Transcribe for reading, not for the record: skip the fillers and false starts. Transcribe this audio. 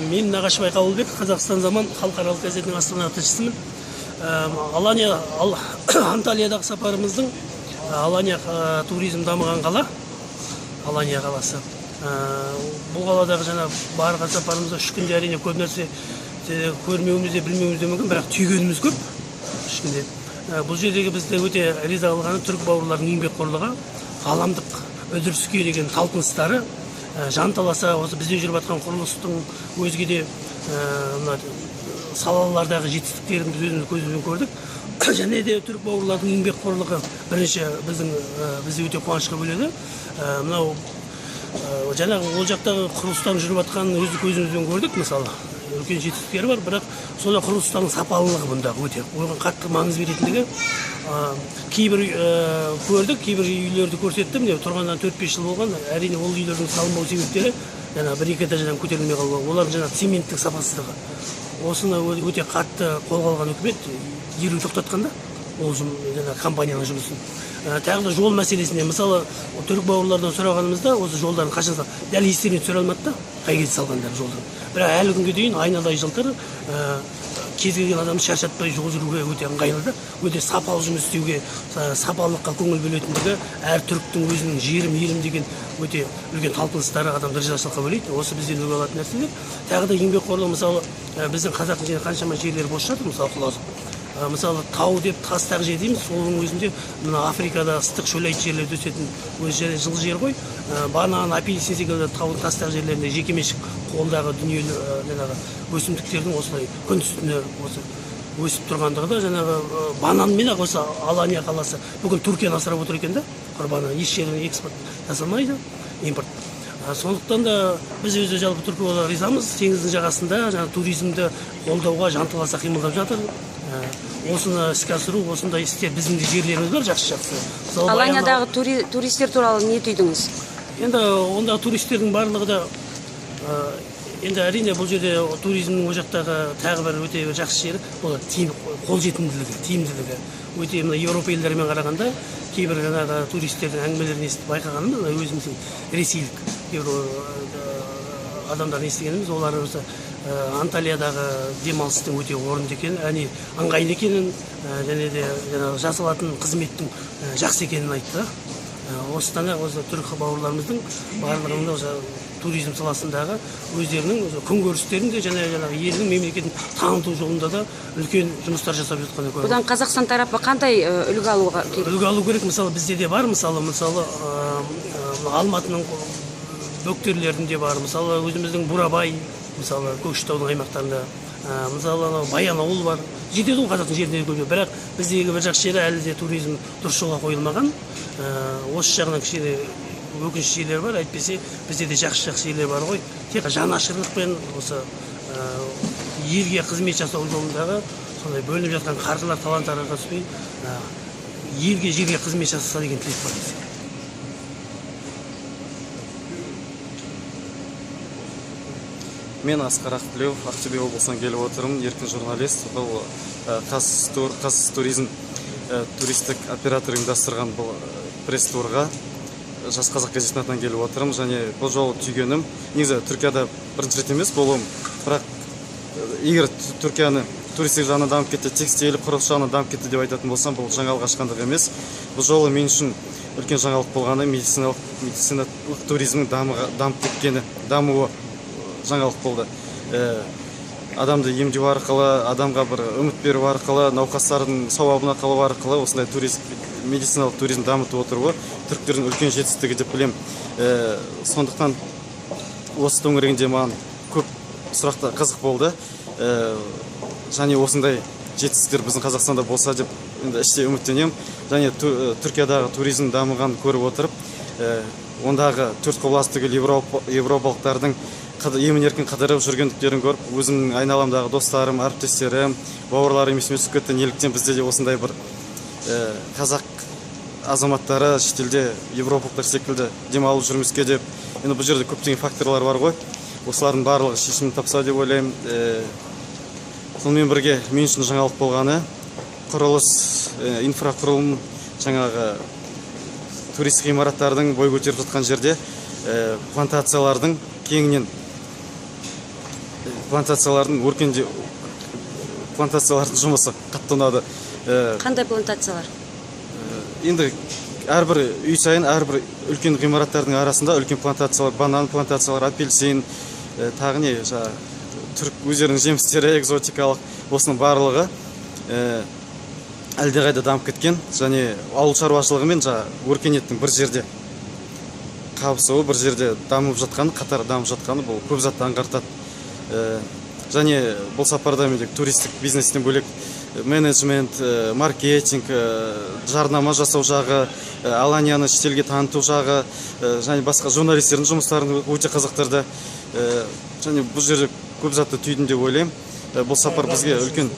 Мен Нағашыбай Қабылбек, Қазақстан заман халықаралық газетінің Астана тілшісімін. Анталиядағы сапарымыздың Алания туризм дамыған қала, Алания қаласы. Бұл қаладағы жаңа барған сапарымызда 3 күнде әрине көп нәрсе көрмеуіміз де білмеуіміз де мүмкін, бірақ түйгеніміз көп. 3 күнде. Бұл жердегі бізде өте риза болғаны түрік бауырлардың еңбекқорлығы, ғаламдық үдеріске деген талпыныстары, жанталаса осы бізде жүріп жатқан құрылыстың өзге де салалардағы жетістіктерін біз өзіміз көзімізбен көрдік. Және де түрік бауырлардың еңбекқорлығы бірінші бізді өте қуанышқа бөледі. Мынау жаңағы ол жақтағы құрылыстан жүріп жатқан көзімізбен көрдік, мысалы үлкен жетістіктері бар, бірақ сонда құрылыстардың сапалылығы бұнда өте оған қатты маңыз беретіндігі. Кейбір көрдік, кейбір үйлерді көрсеттім, тұрғаннан 4-5 жыл болған. Әрине ол үйлердің салынбау себептері жаңа 1-2 этаждан көтерілмей қалған. Олардың жаңа цементтік сапасыздығы. Осыны өте қатты қолға алған үкімет дереу тоқтатқанда ол жаңа компанияның жұмысын. Тағы да жол мәселесіне, мысалы, түрік бауырлардан сұрағанымызда, осы жолдарын қашан дәл естеріне түсіре алмады да, қай кезде салғандар жолдарын. Бірақ әлі күнге дейін айнадай жылтыр, кез келген адам шаршатпай жол жүруге өте ыңғайлы да, өте сапалы жұмыс істеуге, сапалылыққа көңіл бөлетіндігі, әр түріктің өзінің жерім, елім деген өте үлкен талпыныстары адамды ризашылыққа бөлейді. Осы бізден үлгі алатын нәрселер. Тағы да еңбекқорлық, мысалы, біздің қазақтың жерінде қаншама жерлер бос жатыр, мысалы құлазып. Мысалы, тау деп тастақ жер дейміз, соның өзінде мына Африкада ыстық шөлейт жерлерде өсетін өзі жылы жер ғой. Банан, апельсин секілді тау тастақ жерлерінде жекеменшік қолдағы дүниелер, жаңағы өсімдіктердің осылай күн үстіне өсіп тұрғандығы да, жаңағы бананмен осы Алания қаласы бүгін Түркияны асырап отыр екен да, банан еш жеріне экспорт жасалмайды, импорт. Сондықтан да біз өзі жалпы Түркияға ризамыз. Теңіздің жағасында жаңа туризмді қолдауға жанталаса қимылдап жатыр. Осыны іске асыру, осындай істер біздің де жерлеріміз бар, жақсы-жақсы. Аланиядағы туристер туралы не түйдіңіз? Енді ондағы туристердің барлығы да енді әрине бұл жерде туризмнің о жақтағы тағы бір өте жақсы жері бұл қолжетімділігі, тиімділігі. Өте Еуропа елдерімен қарағанда кейбір жаңағы туристердің әңгімелерін естіп байқағанымыз, өзіміздің ресейлік адамдарын естігеніміз, олар осы Анталиядағы демалыстың өте орынды екенін, әне ыңғайлы екенін, және де жасалатын қызметтің жақсы екенін айтты. Осыдан осы түрік бауырларымыздың барлығында осы туризм саласындағы өздерінің күнкөрістерін де және елдің мемлекетін таныту жолында да үлкен жұмыстар жасап жатқанын көрдік. Бұдан Қазақстан тарапы қандай үлгі алуға керек? Үлгі алу керек, мысалы бізде де бар, мысалы Алматының бөктерлерінде бар, мысалы өзіміздің Бурабай, мысалы Көкшетаудың аймақтарында, мысалы Баянауыл бар. Жетеді ғой қазақтың жерінде көбіне, бірақ біздегі бір жақсы жері әлі де туризм дұрыс жолға қойылмаған. Осы жағынан кішкене өкінішті жерлер бар, әйтпесе бізде де жақсы жерлер бар ғой. Тек жанашырлықпен осы елге қызмет жасау жолындағы сондай бөлініп жатқан қаржылар талан-таражға түспей, елге жерге қызмет жасаса деген тілек бар бізде. Мен Асқар Ақтілеу, Ақтөбе облысынан келіп отырмын, еркін журналист. Бұл Қазтуризм туристік оператор ұйымдастырған бұл пресс-турға Жас Қазақ газетінің атынан келіп отырмын. Және бұл жолы түйгенім, негізі Түркияда бірінші рет емес болуым, бірақ егер Түркияны туристік жағынан дамып кетті, текстиль, құрылыс жағынан дамып кетті деп айтатын болсам, бұл жаңалық ашқандық емес. Бұл жолы мен үшін үлкен жаңалық болғаны медициналық туризмнің дамып кеткені, дамуы жаңалық болды. Адамды емдеу арқылы, адамға бір үміт беру арқылы, науқастардың сауабына қалу арқылы осындай медициналық туризм дамытып отыруы түріктердің үлкен жетістігі деп білем. Сондықтан осы төңірегінде маған көп сұрақта қызық болды. Және осындай жетістіктер біздің Қазақстанда болса деп іште үміттенемін. Және Түркиядағы туризм дамыған көріп отырып, ондағы төрт қолбас түгіл европалықтардың емін-еркін қыдырып жүргендіктерін көріп, өзімнің айналамдағы достарым, әріптестерім, бауырларым есіме түсіп кетті. Неліктен бізде де осындай бір қазақ азаматтары шетелде европалықтар секілді демалып жүрмеске деп. Енді бұл жерде көптеген факторлар бар ғой. Осылардың барлығы шешімін тапса деп ойлаймын. Сонымен бірге мен үшін жаңалық болғаны құрылыс, инфрақұрылым, жаңағы турист ғимараттардың бой көтеріп жатқан жерде плантациялардың кеңінен плантациялардың плантациялардың жұмысы қатты ұнады. Қандай плантациялар? Енді әрбір үй сайын, әрбір үлкен ғимараттардың арасында үлкен плантациялар, банан плантациялар, апельсин, тағы не, түрік өздерінің жемістері, экзотикалық, осының барлығы әлдеқайда дамып кеткен, және ауыл шаруашылығы мен өркениеттің бір жерде қабысуы, бір жерде дамып жатқаны, қатар дамып жатқаны бұл көп затты аңғартады. Және бұл сапарда туристік бизнестен бөлек менеджмент, маркетинг, жарнама жасау жағы, Аланияны шетелге таныту жағы, және басқа журналистердің жұмыстарын өте қызықтырды. Және бұл жерде көп затты түйдім деп ойлаймын. Бұл сапар бізге үлкен